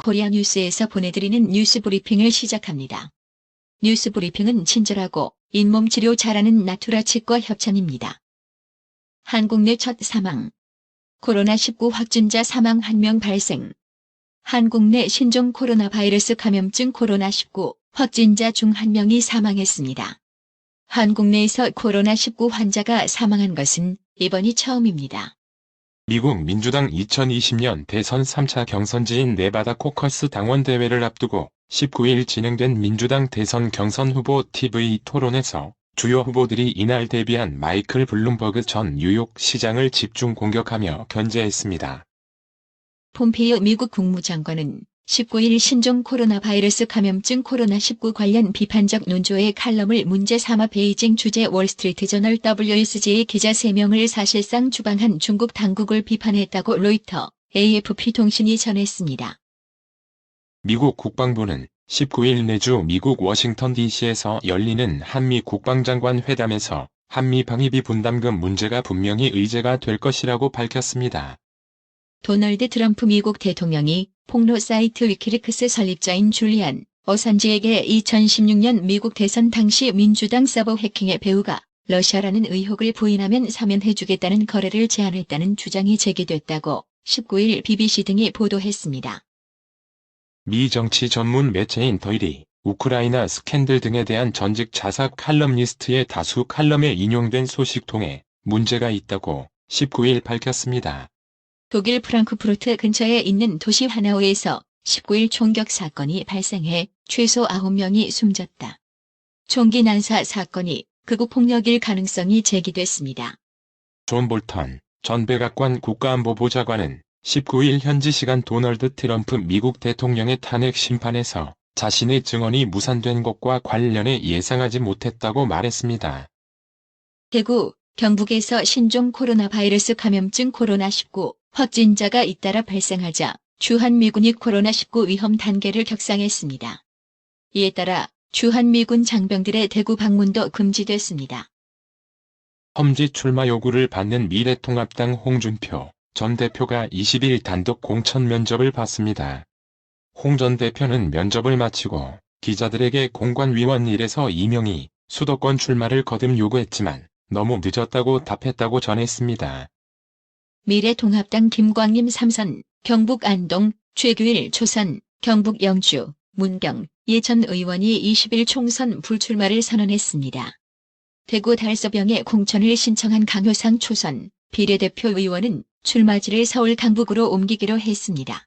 코리아 뉴스에서 보내드리는 뉴스 브리핑을 시작합니다. 뉴스 브리핑은 친절하고 잇몸 치료 잘하는 나투라 치과 협찬입니다. 한국 내 첫 사망. 코로나19 확진자 사망 1명 발생. 한국 내 신종 코로나 바이러스 감염증 코로나19 확진자 중 1명이 사망했습니다. 한국 내에서 코로나19 환자가 사망한 것은 이번이 처음입니다. 미국 민주당 2020년 대선 3차 경선지인 네바다 코커스 당원 대회를 앞두고 19일 진행된 민주당 대선 경선 후보 TV 토론에서 주요 후보들이 이날 데뷔한 마이클 블룸버그 전 뉴욕 시장을 집중 공격하며 견제했습니다. 폼페이오 미국 국무장관은 19일 신종 코로나 바이러스 감염증 코로나19 관련 비판적 논조의 칼럼을 문제 삼아 베이징 주재 월스트리트 저널 WSJ의 기자 3명을 사실상 주방한 중국 당국을 비판했다고 로이터, AFP 통신이 전했습니다. 미국 국방부는 19일 내주 미국 워싱턴 DC에서 열리는 한미 국방장관 회담에서 한미 방위비 분담금 문제가 분명히 의제가 될 것이라고 밝혔습니다. 도널드 트럼프 미국 대통령이 폭로 사이트 위키리크스 설립자인 줄리안 어산지에게 2016년 미국 대선 당시 민주당 서버 해킹의 배후가 러시아라는 의혹을 부인하면 사면해주겠다는 거래를 제안했다는 주장이 제기됐다고 19일 BBC 등이 보도했습니다. 미 정치 전문 매체인 더일이 우크라이나 스캔들 등에 대한 전직 자사 칼럼니스트의 다수 칼럼에 인용된 소식 통해 문제가 있다고 19일 밝혔습니다. 독일 프랑크푸르트 근처에 있는 도시 하나우에서 19일 총격 사건이 발생해 최소 9명이 숨졌다. 총기 난사 사건이 극우 폭력일 가능성이 제기됐습니다. 존 볼턴 전 백악관 국가안보보좌관은 19일 현지 시간 도널드 트럼프 미국 대통령의 탄핵 심판에서 자신의 증언이 무산된 것과 관련해 예상하지 못했다고 말했습니다. 대구, 경북에서 신종 코로나 바이러스 감염증 코로나19 확진자가 잇따라 발생하자 주한미군이 코로나19 위험 단계를 격상했습니다. 이에 따라 주한미군 장병들의 대구 방문도 금지됐습니다. 험지 출마 요구를 받는 미래통합당 홍준표 전 대표가 20일 단독 공천 면접을 받습니다. 홍 전 대표는 면접을 마치고 기자들에게 공관위원 1에서 2명이 수도권 출마를 거듭 요구했지만 너무 늦었다고 답했다고 전했습니다. 미래통합당 김광림 3선, 경북 안동, 최규일 초선, 경북 영주, 문경, 예천 의원이 20일 총선 불출마를 선언했습니다. 대구 달서병에 공천을 신청한 강효상 초선, 비례대표 의원은 출마지를 서울 강북으로 옮기기로 했습니다.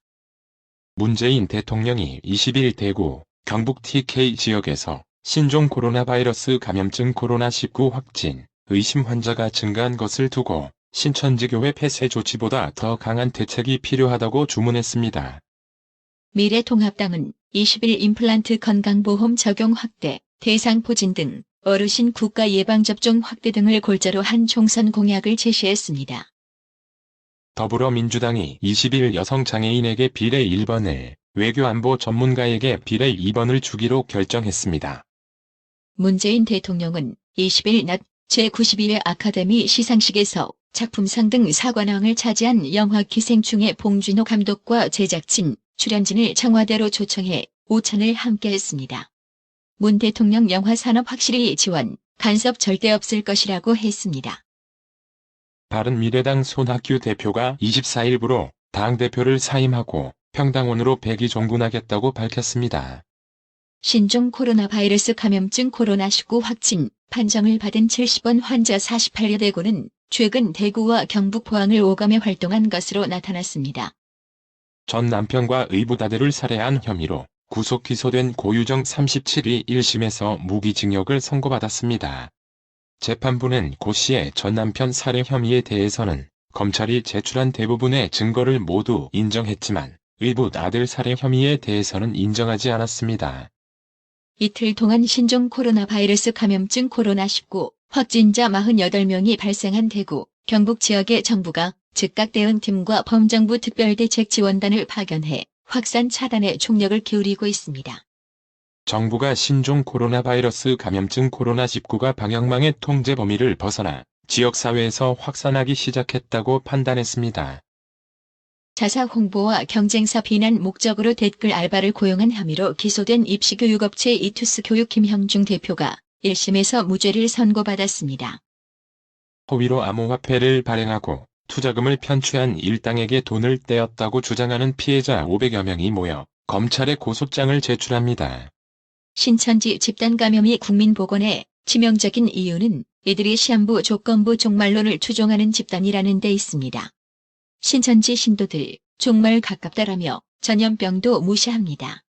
문재인 대통령이 20일 대구, 경북 TK 지역에서 신종 코로나 바이러스 감염증 코로나19 확진, 의심 환자가 증가한 것을 두고 신천지교회 폐쇄 조치보다 더 강한 대책이 필요하다고 주문했습니다. 미래통합당은 20일 임플란트 건강보험 적용 확대, 대상 포진 등 어르신 국가 예방접종 확대 등을 골자로 한 총선 공약을 제시했습니다. 더불어민주당이 20일 여성장애인에게 비례 1번을, 외교안보 전문가에게 비례 2번을 주기로 결정했습니다. 문재인 대통령은 20일 낮 제92회 아카데미 시상식에서 작품상 등 사관왕을 차지한 영화 기생충의 봉준호 감독과 제작진, 출연진을 청와대로 초청해 오찬을 함께했습니다. 문 대통령 영화 산업 확실히 지원, 간섭 절대 없을 것이라고 했습니다. 바른미래당 손학규 대표가 24일부로 당대표를 사임하고 평당원으로 백이 종군하겠다고 밝혔습니다. 신종 코로나 바이러스 감염증 코로나19 확진 판정을 받은 70원 환자 48여 대구는 최근 대구와 경북 포항을 오가며 활동한 것으로 나타났습니다. 전 남편과 의붓아들을 살해한 혐의로 구속 기소된 고유정 37이 1심에서 무기징역을 선고받았습니다. 재판부는 고 씨의 전 남편 살해 혐의에 대해서는 검찰이 제출한 대부분의 증거를 모두 인정했지만 의붓아들 살해 혐의에 대해서는 인정하지 않았습니다. 이틀 동안 신종 코로나 바이러스 감염증 코로나19 확진자 48명이 발생한 대구, 경북 지역의 정부가 즉각 대응팀과 범정부 특별대책지원단을 파견해 확산 차단에 총력을 기울이고 있습니다. 정부가 신종 코로나 바이러스 감염증 코로나19가 방역망의 통제 범위를 벗어나 지역사회에서 확산하기 시작했다고 판단했습니다. 자사 홍보와 경쟁사 비난 목적으로 댓글 알바를 고용한 혐의로 기소된 입시교육업체 이투스 교육 김형중 대표가 1심에서 무죄를 선고받았습니다. 허위로 암호화폐를 발행하고 투자금을 편취한 일당에게 돈을 떼었다고 주장하는 피해자 500여 명이 모여 검찰에 고소장을 제출합니다. 신천지 집단 감염이 국민보건에 치명적인 이유는 이들이 시한부 조건부 종말론을 추종하는 집단이라는 데 있습니다. 신천지 신도들 종말 가깝다라며 전염병도 무시합니다.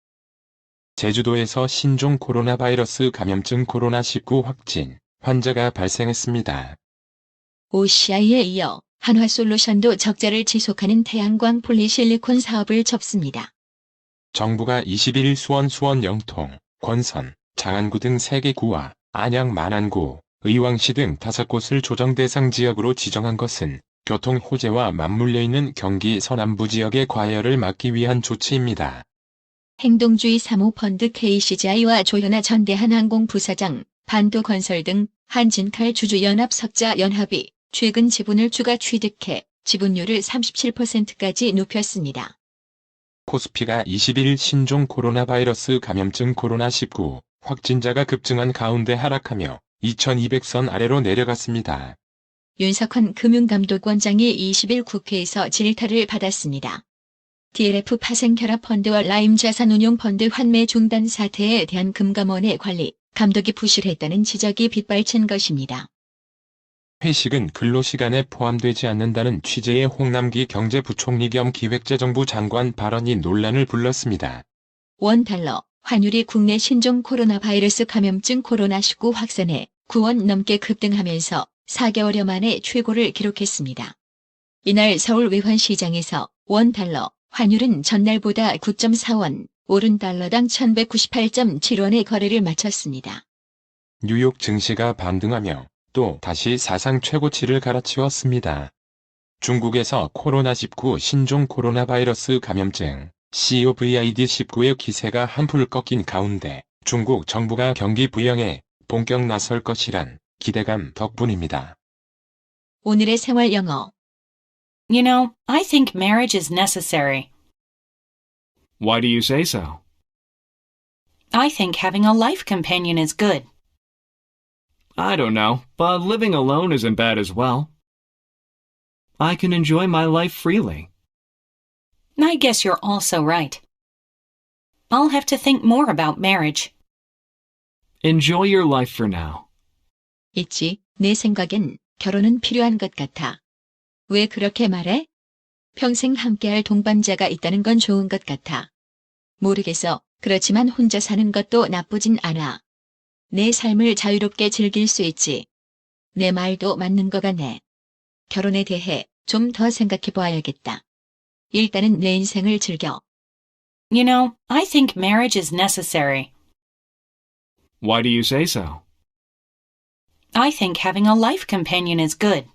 제주도에서 신종 코로나 바이러스 감염증 코로나19 확진 환자가 발생했습니다. OCI에 이어 한화솔루션도 적자를 지속하는 태양광 폴리실리콘 사업을 접습니다. 정부가 21일 수원 영통, 권선, 장안구 등 3개 구와 안양 만안구, 의왕시 등 5곳을 조정 대상 지역으로 지정한 것은 교통 호재와 맞물려 있는 경기 서남부 지역의 과열을 막기 위한 조치입니다. 행동주의 사모펀드 KCGI와 조현아 전 대한항공 부사장, 반도건설 등 한진칼 주주연합 석자연합이 최근 지분을 추가 취득해 지분율을 37%까지 높였습니다. 코스피가 21일 신종 코로나 바이러스 감염증 코로나19 확진자가 급증한 가운데 하락하며 2200선 아래로 내려갔습니다. 윤석환 금융감독원장이 20일 국회에서 질타를 받았습니다. DLF 파생결합펀드와 라임 자산운용펀드 환매 중단 사태에 대한 금감원의 관리, 감독이 부실했다는 지적이 빗발친 것입니다. 회식은 근로시간에 포함되지 않는다는 취재의 홍남기 경제부총리 겸 기획재정부 장관 발언이 논란을 불렀습니다. 원달러, 환율이 국내 신종 코로나 바이러스 감염증 코로나19 확산에 9원 넘게 급등하면서 4개월여 만에 최고를 기록했습니다. 이날 서울 외환시장에서 원달러, 환율은 전날보다 9.4원, 오른 달러당 1198.7원의 거래를 마쳤습니다. 뉴욕 증시가 반등하며 또 다시 사상 최고치를 갈아치웠습니다. 중국에서 코로나19 신종 코로나 바이러스 감염증 COVID-19의 기세가 한풀 꺾인 가운데 중국 정부가 경기 부양에 본격 나설 것이란 기대감 덕분입니다. 오늘의 생활 영어. You know, I think marriage is necessary. Why do you say so? I think having a life companion is good. I don't know, but living alone isn't bad as well. I can enjoy my life freely. I guess you're also right. I'll have to think more about marriage. Enjoy your life for now. 있지, 내 생각엔 결혼은 필요한 것 같아. 왜 그렇게 말해? 평생 함께할 동반자가 있다는 건 좋은 것 같아. 모르겠어. 그렇지만 혼자 사는 것도 나쁘진 않아. 내 삶을 자유롭게 즐길 수 있지. 내 말도 맞는 거 같네. 결혼에 대해 좀 더 생각해 봐야겠다. 일단은 내 인생을 즐겨. You know, I think marriage is necessary. Why do you say so? I think having a life companion is good.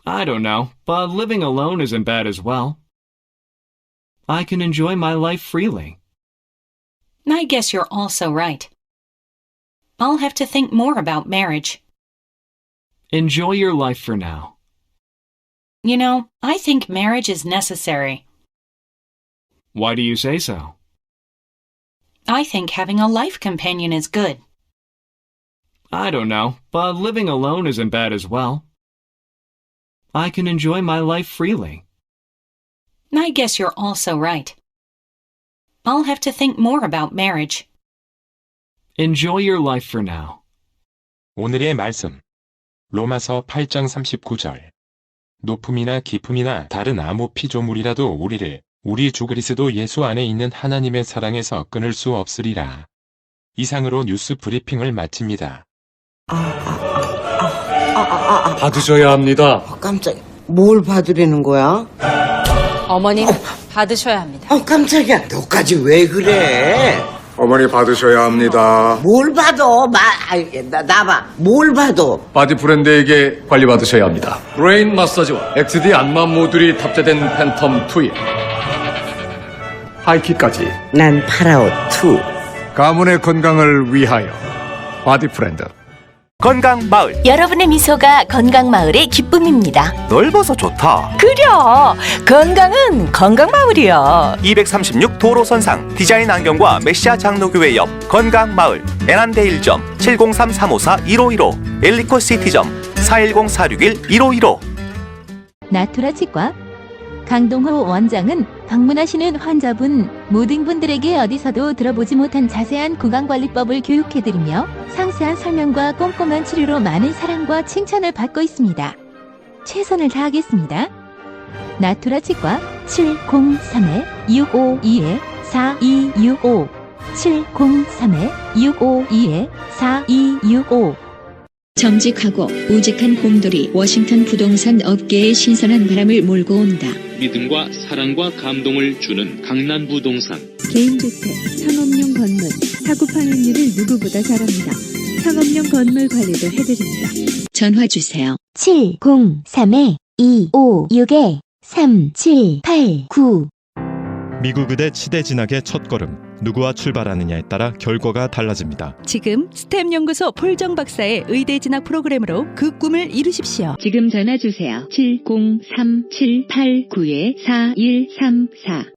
I don't know, but living alone isn't bad as well. I can enjoy my life freely. I guess you're also right. I'll have to think more about marriage. Enjoy your life for now. You know, I think marriage is necessary. Why do you say so? I think having a life companion is good. I don't know, but living alone isn't bad as well. I can enjoy my life freely. I guess you're also right. I'll have to think more about marriage. Enjoy your life for now. 오늘의 말씀. 로마서 8장 39절. 높음이나 깊음이나 다른 아무 피조물이라도 우리 주 그리스도 예수 안에 있는 하나님의 사랑에서 끊을 수 없으리라. 이상으로 뉴스 브리핑을 마칩니다. 받으셔야 합니다. 깜짝이야. 뭘 받으려는 거야? 어머님 받으셔야 합니다. 깜짝이야. 너까지 왜 그래? 어머니 받으셔야 합니다. 뭘 받아? 나봐. 뭘 받아? 바디 브랜드에게 관리받으셔야 합니다. 브레인 마사지와 XD 안마 모듈이 탑재된 팬텀 2에 하이킥까지 난 파라오 2. 가문의 건강을 위하여 바디 브랜드 건강마을. 여러분의 미소가 건강마을의 기쁨입니다. 넓어서 좋다. 그려! 건강은 건강마을이야. 236 도로선상 디자인 안경과 메시아 장로교회 옆 건강마을. 애난데일점 703-354-1515 엘리코시티점 410-461-1515. 나투라 치과 강동호 원장은 방문하시는 환자분 모든 분들에게 어디서도 들어보지 못한 자세한 구강관리법을 교육해드리며 상세한 설명과 꼼꼼한 치료로 많은 사랑과 칭찬을 받고 있습니다. 최선을 다하겠습니다. 나투라 치과 703-652-4265 703-652-4265 정직하고 우직한 곰돌이 워싱턴 부동산 업계의 신선한 바람을 몰고 온다. 믿음과 사랑과 감동을 주는 강남 부동산. 개인주택, 상업용 건물, 사고 판매율을 누구보다 잘합니다. 상업용 건물 관리도 해드립니다. 전화 주세요. 703-256-3789 미국 의대 치대 진학의 첫걸음. 누구와 출발하느냐에 따라 결과가 달라집니다. 지금 스템 연구소 폴정 박사의 의대 진학 프로그램으로 그 꿈을 이루십시오. 지금 전화 주세요. 703-789-4134